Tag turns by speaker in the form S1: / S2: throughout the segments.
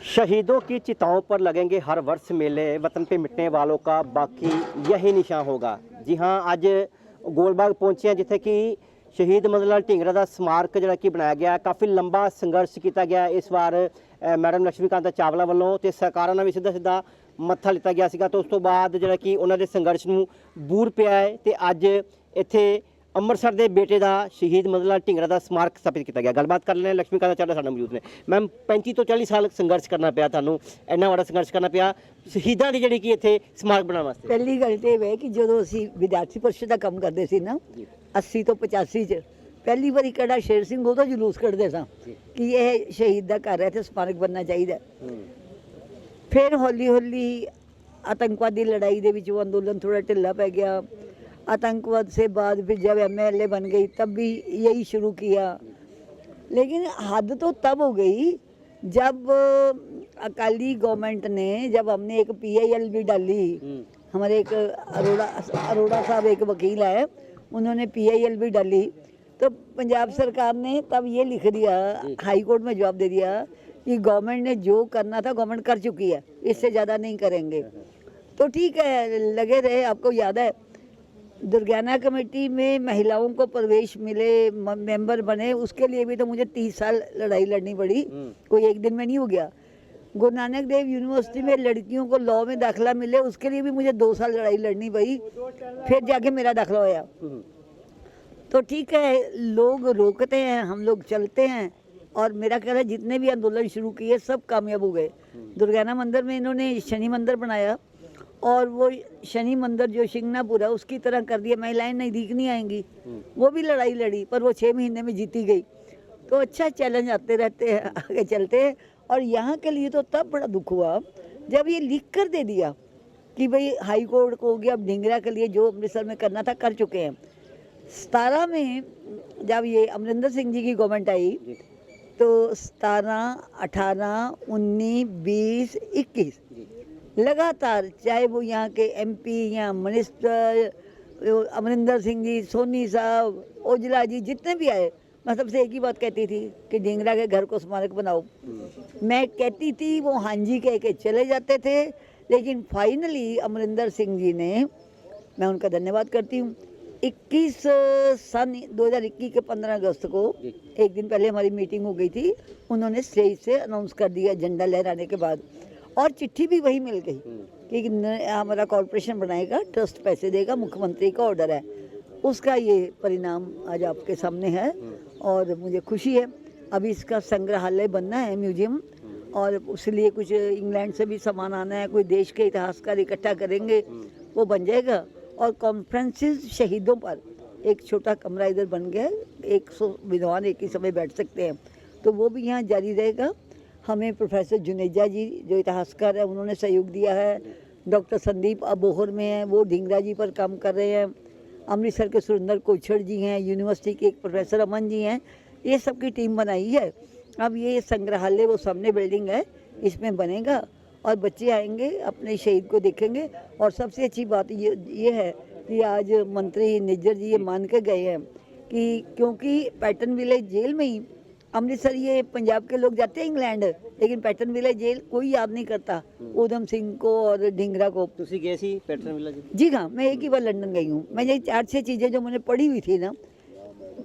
S1: शहीदों की चिताओं पर लगेंगे हर वर्ष मेले, वतन पे मिटने वालों का बाकी यही निशान होगा। जी हाँ, आज गोलबाग पहुंचे हैं जिथे कि शहीद मदन लाल ढींगरा का स्मारक जो कि बनाया गया। काफ़ी लंबा संघर्ष किया गया इस बार मैडम लक्ष्मीकांत चावला वालों, तो सरकारों ने भी सीधा सीधा मत्था लिता गया सीगा। तो उस तो बाद जो कि उन्होंने संघर्ष में बूर पिया है। तो अज इत्थे ਅੰਮ੍ਰਿਤਸਰ ਦੇ बेटे का शहीद मदन लाल ढींगरा का स्मारक स्थापित किया गया। गलबात कर लें, लक्ष्मीकांत चावला साडे मौजूद ने। मैम, 35 ਤੋਂ 40 साल संघर्ष करना पिया, ਤੁਹਾਨੂੰ ਇੰਨਾ ਵੱਡਾ संघर्ष करना पिया शहीदों की ਜਿਹੜੀ कि ਇੱਥੇ स्मारक बनाने वास्ते।
S2: ਪਹਿਲੀ ਗੱਲ ਤੇ ਇਹ ਹੈ ਕਿ ਜਦੋਂ ਅਸੀਂ ਵਿਦਿਆਰਥੀ ਪਰਿਸ਼ਦ ਦਾ ਕੰਮ ਕਰਦੇ ਸੀ ਨਾ 80 ਤੋਂ 85 ਚ ਪਹਿਲੀ ਵਾਰੀ ਕਿਹੜਾ ਸ਼ੇਰ ਸਿੰਘ ਉਹਦਾ ਜਲੂਸ ਕੱਢਦੇ ਸਾਂ ਕਿ ਇਹ ਸ਼ਹੀਦ ਦਾ ਘਰ ਹੈ ਤੇ ਸਮਾਰਕ ਬਣਨਾ ਚਾਹੀਦਾ। ਫਿਰ ਹੌਲੀ ਹੌਲੀ आतंकवादी लड़ाई ਦੇ ਵਿੱਚ वो अंदोलन थोड़ा ढिल्ला पै गया। आतंकवाद से बाद फिर जब MLA बन गई तब भी यही शुरू किया। लेकिन हद तो तब हो गई जब अकाली गवर्नमेंट ने, जब हमने एक PIL भी डाली, हमारे एक अरोड़ा साहब एक वकील है, उन्होंने PIL भी डाली, तो पंजाब सरकार ने तब ये लिख दिया, हाई कोर्ट में जवाब दे दिया कि गवर्नमेंट ने जो करना था गवर्नमेंट कर चुकी है, इससे ज़्यादा नहीं करेंगे। तो ठीक है, लगे रहे। आपको याद है दुर्गाना कमेटी में महिलाओं को प्रवेश मिले, मेंबर बने, उसके लिए भी तो मुझे 30 साल लड़ाई लड़नी पड़ी, कोई एक दिन में नहीं हो गया। गुरु नानक देव यूनिवर्सिटी में लड़कियों को लॉ में दाखिला मिले, उसके लिए भी मुझे 2 साल लड़ाई लड़नी पड़ी, फिर जाके मेरा दाखिला होया। तो ठीक है, लोग रोकते हैं, हम लोग चलते हैं। और मेरा ख्याल है जितने भी आंदोलन शुरू किए सब कामयाब हो गए। दुर्गाना मंदिर में इन्होंने शनि मंदिर बनाया और वो शनि मंदिर जो शिंगनापुर है उसकी तरह कर दिया, महिलाएं नज़दीक नहीं आएंगी। वो भी लड़ाई लड़ी पर वो 6 महीने में जीती गई। तो अच्छा, चैलेंज आते रहते हैं, आगे चलते हैं। और यहाँ के लिए तो तब बड़ा दुख हुआ जब ये लिख कर दे दिया कि भाई हाई कोर्ट को हो गया, अब ढींगरा के लिए जो अमृतसर में करना था कर चुके हैं। 17 में जब ये अमरिंदर सिंह जी की गवर्नमेंट आई तो 17, 18, 19, 20, 21 लगातार, चाहे वो यहाँ के MP या मिनिस्टर अमरिंदर सिंह जी, सोनी साहब, ओजला जी, जितने भी आए, मैं सबसे एक ही बात कहती थी कि ढींगरा के घर को स्मारक बनाओ। मैं कहती थी, वो हाँ जी कह के चले जाते थे। लेकिन फाइनली अमरिंदर सिंह जी ने, मैं उनका धन्यवाद करती हूँ, 2021 के 15 अगस्त को, एक दिन पहले हमारी मीटिंग हो गई थी, उन्होंने स्टेज से अनाउंस कर दिया झंडा लहराने के बाद, और चिट्ठी भी वही मिल गई कि हमारा कॉरपोरेशन बनाएगा, ट्रस्ट पैसे देगा, मुख्यमंत्री का ऑर्डर है। उसका ये परिणाम आज आपके सामने है और मुझे खुशी है। अभी इसका संग्रहालय बनना है, म्यूजियम, और उसलिए कुछ इंग्लैंड से भी सामान आना है, कोई देश के इतिहासकार इकट्ठा करेंगे, वो बन जाएगा। और कॉन्फ्रेंसेस शहीदों पर एक छोटा कमरा इधर बन गया, 100 विद्वान एक ही समय बैठ सकते हैं, तो वो भी यहाँ जारी रहेगा। हमें प्रोफेसर जुनेजा जी जो इतिहासकार है उन्होंने सहयोग दिया है। डॉक्टर संदीप अबोहर में हैं, वो ढींगरा जी पर काम कर रहे हैं। अमृतसर के सुरेंद्र कोछड़ जी हैं, यूनिवर्सिटी के एक प्रोफेसर अमन जी हैं, ये सब की टीम बनाई है। अब ये संग्रहालय वो सामने बिल्डिंग है, इसमें बनेगा और बच्चे आएंगे, अपने शहीद को देखेंगे। और सबसे अच्छी बात ये है कि आज मंत्री निज्जर जी ये मान के गए हैं कि क्योंकि पैटर्न विलेज जेल में ही, अमृतसर ये पंजाब के लोग जाते हैं इंग्लैंड, लेकिन पैटर्न विलेज जेल कोई याद नहीं करता उधम सिंह को और ढींगरा को।
S1: तुसी गए सी पैटर्न विलेज?
S2: जी हाँ, मैं एक ही बार लंदन गई हूँ। मैं ये 4-6 चीज़ें जो मैंने पढ़ी हुई थी ना,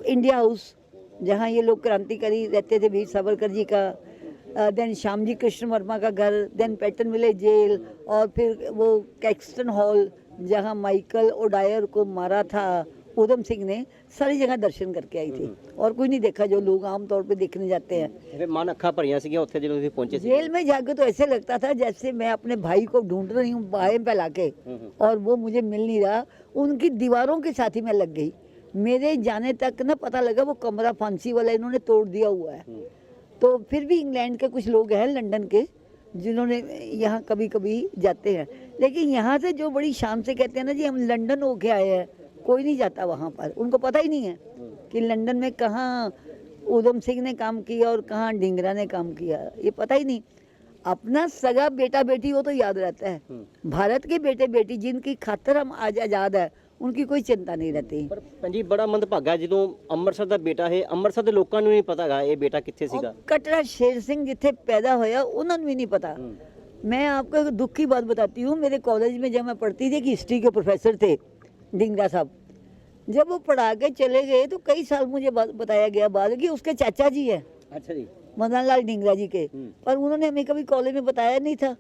S2: इंडिया हाउस जहाँ ये लोग क्रांतिकारी रहते थे, वीर सावरकर जी का, देन श्यामजी कृष्ण वर्मा का घर, देन पैटर्न विलेज जेल, और फिर वो कैक्सटन हॉल जहाँ माइकल ओडायर को मारा था उधम सिंह ने, सारी जगह दर्शन करके आई थी। और कोई नहीं देखा जो लोग आमतौर पे देखने जाते हैं।
S1: मन अखा भरिया सी उत्थे जो तुसीं पहुंचे सी?
S2: जेल में जाके तो ऐसे लगता था जैसे मैं अपने भाई को ढूंढ रही हूँ बाहें फैला के, और वो मुझे मिल नहीं रहा। उनकी दीवारों के साथ ही मैं लग गई। मेरे जाने तक ना पता लगा वो कमरा फांसी वाला इन्होंने तोड़ दिया हुआ है। तो फिर भी इंग्लैंड के कुछ लोग हैं, लंदन के, जिन्होंने यहाँ कभी कभी जाते हैं। लेकिन यहाँ से जो बड़ी शान से कहते हैं ना जी हम लंदन होके आए हैं, कोई नहीं जाता वहाँ पर। उनको पता ही नहीं है कि लंदन में कहाँ उधम सिंह ने काम किया और कहाँ ढींगरा ने काम किया, ये पता ही नहीं। अपना सगा बेटा बेटी हो तो याद रहता है। भारत के बेटे बेटी जिनकी खातर हम आज आज़ाद है, उनकी कोई चिंता नहीं रहती।
S1: ਪਰ ਪੰਜੀ ਬੜਾ ਮੰਦਭਾਗਾ ਜਦੋਂ ਅੰਮ੍ਰਿਤਸਰ ਦਾ ਬੇਟਾ ਹੈ, ਅੰਮ੍ਰਿਤਸਰ ਦੇ ਲੋਕਾਂ ਨੂੰ ਨਹੀਂ ਪਤਾਗਾ ਇਹ ਬੇਟਾ ਕਿੱਥੇ ਸੀਗਾ।
S2: और कटरा शेर सिंह जिथे पैदा होया उन्होंने भी नहीं पता। मैं आपको एक दुख की बात बताती हूँ, मेरे कॉलेज में जब मैं पढ़ती थी कि हिस्ट्री के प्रोफेसर थे ढींगरा साहब, जब वो पढ़ा के चले गए तो कई साल मुझे बताया गया बाद कि उसके चाचा जी है
S1: ਅੱਛਾ ਜੀ।
S2: मदन लाल ढींगरा जी के, पर उन्होंने हमें कभी कॉलेज में बताया नहीं था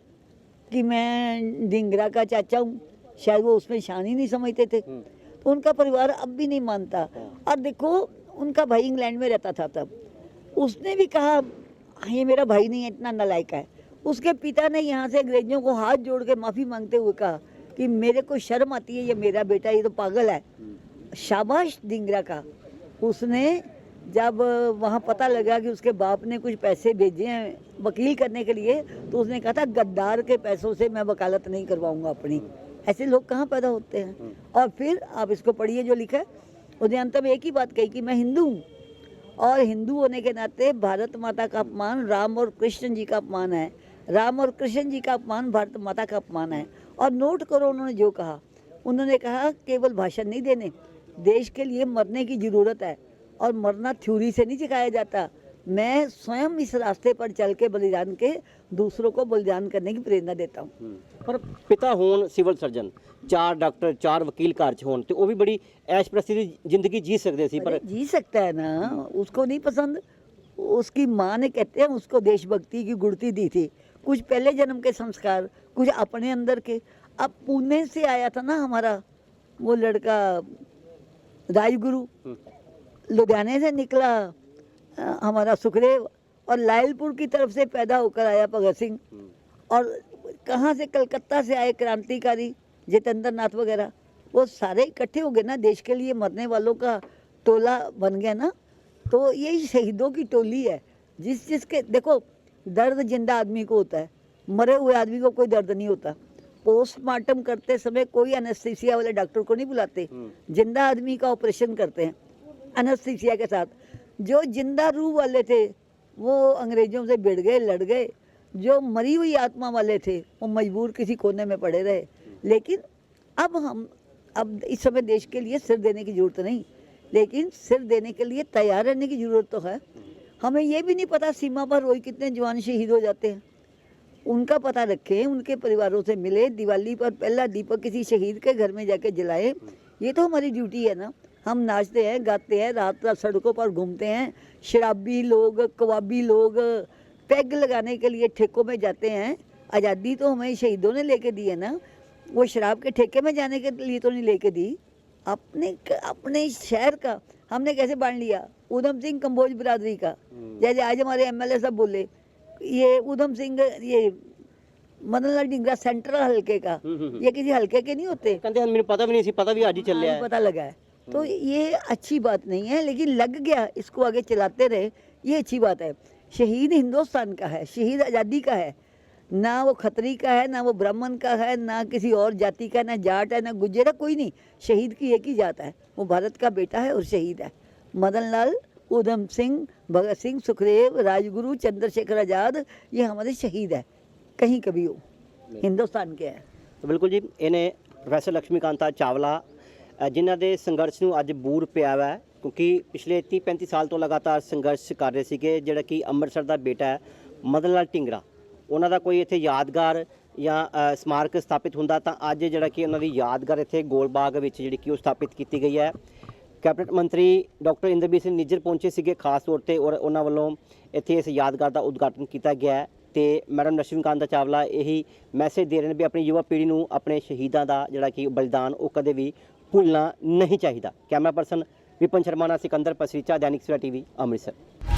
S2: कि मैं ढींगरा का चाचा हूँ, शायद वो उसमें शान ही नहीं समझते थे। तो उनका परिवार अब भी नहीं मानता। और देखो उनका भाई इंग्लैंड में रहता था तब, उसने भी कहा ये मेरा भाई नहीं है, इतना नालायक है। उसके पिता ने यहाँ से अंग्रेजों को हाथ जोड़ के माफ़ी मांगते हुए कहा कि मेरे को शर्म आती है, ये मेरा बेटा, ये तो पागल है। शाबाश ढींगरा का। उसने जब वहाँ पता लगा कि उसके बाप ने कुछ पैसे भेजे हैं वकील करने के लिए, तो उसने कहा था गद्दार के पैसों से मैं वकालत नहीं करवाऊंगा अपनी। ऐसे लोग कहाँ पैदा होते हैं। और फिर आप इसको पढ़िए जो लिखा है, उसने अंत में एक ही बात कही कि मैं हिंदू हूँ और हिंदू होने के नाते भारत माता का अपमान राम और कृष्ण जी का अपमान है, राम और कृष्ण जी का अपमान भारत माता का अपमान है। और नोट करो उन्होंने जो कहा, उन्होंने कहा केवल भाषण नहीं देने, देश के लिए मरने की ज़रूरत है और मरना थ्योरी से नहीं सिखाया जाता। मैं स्वयं इस रास्ते पर चल के बलिदान के दूसरों को बलिदान करने की प्रेरणा देता हूँ।
S1: ਪਰ ਪਿਤਾ ਹੋਣ ਸਿਵਲ ਸਰਜਨ, 4 ਡਾਕਟਰ 4 ਵਕੀਲ ਘਰ 'ਚ ਹੋਣ ਤੇ ਉਹ ਵੀ ਬੜੀ ਐਸ਼ ਪ੍ਰਸਤੀ ਦੀ ਜ਼ਿੰਦਗੀ ਜੀ ਸਕਦੇ ਸੀ। पर
S2: अरे जी सकता है ना, उसको नहीं पसंद। उसकी माँ ने कहते हैं उसको देशभक्ति की गुड़ती दी थी, कुछ पहले जन्म के संस्कार, कुछ अपने अंदर के। अब पुणे से आया था ना हमारा वो लड़का राजगुरु, लुधियाने से निकला हमारा सुखदेव, और लायलपुर की तरफ से पैदा होकर आया भगत सिंह, और कहाँ से कलकत्ता से आए क्रांतिकारी जितेंद्र नाथ वगैरह। वो सारे इकट्ठे हो गए ना, देश के लिए मरने वालों का टोला बन गया ना। तो यही शहीदों की टोली है। जिसके देखो दर्द जिंदा आदमी को होता है, मरे हुए आदमी को कोई दर्द नहीं होता। पोस्टमार्टम करते समय कोई एनेस्थीसिया वाले डॉक्टर को नहीं बुलाते, जिंदा आदमी का ऑपरेशन करते हैं एनेस्थीसिया के साथ। जो जिंदा रूह वाले थे वो अंग्रेजों से भिड़ गए, लड़ गए। जो मरी हुई आत्मा वाले थे वो मजबूर किसी कोने में पड़े रहे। लेकिन अब इस समय देश के लिए सिर देने की ज़रूरत नहीं, लेकिन सिर देने के लिए तैयार रहने की ज़रूरत तो है। हमें ये भी नहीं पता सीमा पर रोज कितने जवान शहीद हो जाते हैं, उनका पता रखें, उनके परिवारों से मिले, दिवाली पर पहला दीपक किसी शहीद के घर में जाके जलाएं। ये तो हमारी ड्यूटी है ना। हम नाचते हैं, गाते हैं, रात रात सड़कों पर घूमते हैं। शराबी लोग, कबाबी लोग पैग लगाने के लिए ठेकों में जाते हैं। आज़ादी तो हमें शहीदों ने लेके दी है ना, वो शराब के ठेके में जाने के लिए तो नहीं लेके दी। अपने शहर का हमने कैसे बांट लिया। उधम सिंह कंबोज बिरादरी का, जैसे आज हमारे एमएलए सब बोले, ये उधम सिंह, ये मदन लाल ढींगरा सेंट्रल हल्के का, ये किसी हल्के के नहीं होते।
S1: ਕਹਿੰਦੇ ਹਨ ਮੈਨੂੰ पता भी नहीं सी, पता भी आज ही चल रहा है।
S2: पता लगा है तो ये अच्छी बात नहीं है, लेकिन लग गया, इसको आगे चलाते रहे, ये अच्छी बात है। शहीद हिंदुस्तान का है, शहीद आज़ादी का है, ना वो खत्री का है, ना वो ब्राह्मण का है, ना किसी और जाति का, ना जाट है, ना गुज्जर है, कोई नहीं। शहीद की एक ही जात है, वो भारत का बेटा है और शहीद है। मदन लाल, उधम सिंह, भगत सिंह, सुखदेव, राजगुरु, चंद्रशेखर आज़ाद, ये हमारे शहीद है, कहीं कभी हो, हिंदुस्तान के हैं।
S1: तो बिल्कुल जी, इन्हें प्रोफैसर लक्ष्मीकांता चावला जिन्हां दे संघर्ष ਨੂੰ ਅੱਜ ਬੂਰ ਪਿਆ ਵਾ, ਕਿਉਂਕਿ ਪਿਛਲੇ 30-35 ਸਾਲ ਤੋਂ ਲਗਾਤਾਰ ਸੰਘਰਸ਼ ਕਰ ਰਹੇ ਸੀਗੇ। ਜਿਹੜਾ ਕਿ ਅੰਮ੍ਰਿਤਸਰ ਦਾ ਬੇਟਾ ਹੈ ਮਦਨ ਲਾਲ ਢੀਂਗਰਾ, ਉਹਨਾਂ ਦਾ ਕੋਈ ਇੱਥੇ ਯਾਦਗਾਰ ਜਾਂ ਸਮਾਰਕ ਸਥਾਪਿਤ ਹੁੰਦਾ ਤਾਂ ਅੱਜ ਜਿਹੜਾ ਕਿ ਉਹਨਾਂ ਦੀ ਯਾਦਗਾਰ ਇੱਥੇ ਗੋਲਬਾਗ ਵਿੱਚ ਜਿਹੜੀ ਕਿ ਉਹ ਸਥਾਪਿਤ ਕੀਤੀ ਗਈ ਹੈ। ਕੈਬਨਿਟ ਮੰਤਰੀ ਡਾਕਟਰ ਇੰਦਰਬੀਰ ਸਿੰਘ ਨਿੱਜਰ ਪਹੁੰਚੇ ਸੀਗੇ ਖਾਸ ਤੌਰ ਤੇ, ਔਰ ਉਹਨਾਂ ਵੱਲੋਂ ਇੱਥੇ ਇਸ ਯਾਦਗਾਰ ਦਾ ਉਦਘਾਟਨ ਕੀਤਾ ਗਿਆ ਹੈ। ਤੇ ਮੈਡਮ ਲక్ష్ਮੀਕਾਂਤਾ ਚਾਵਲਾ ਇਹੀ ਮੈਸੇਜ ਦੇ ਰਹੇ ਨੇ ਵੀ ਆਪਣੀ ਯੁਵਾ ਪੀੜ੍ਹੀ ਨੂੰ ਆਪਣੇ ਸ਼ਹੀਦਾਂ ਦਾ ਜਿਹੜਾ ਕਿ ਬਲੀਦਾਨ ਉਹ ਕਦੇ ਵੀ ਭੁੱਲਣਾ ਨਹੀਂ ਚਾਹੀਦਾ। ਕੈਮਰਾ ਪਰਸਨ ਵਿਪਨ ਸ਼ਰਮਾ ਨਾਲ ਸਿਕੰਦਰ ਪਸਰੀਚਾ, दैनिक सवेरा टीवी, अमृतसर।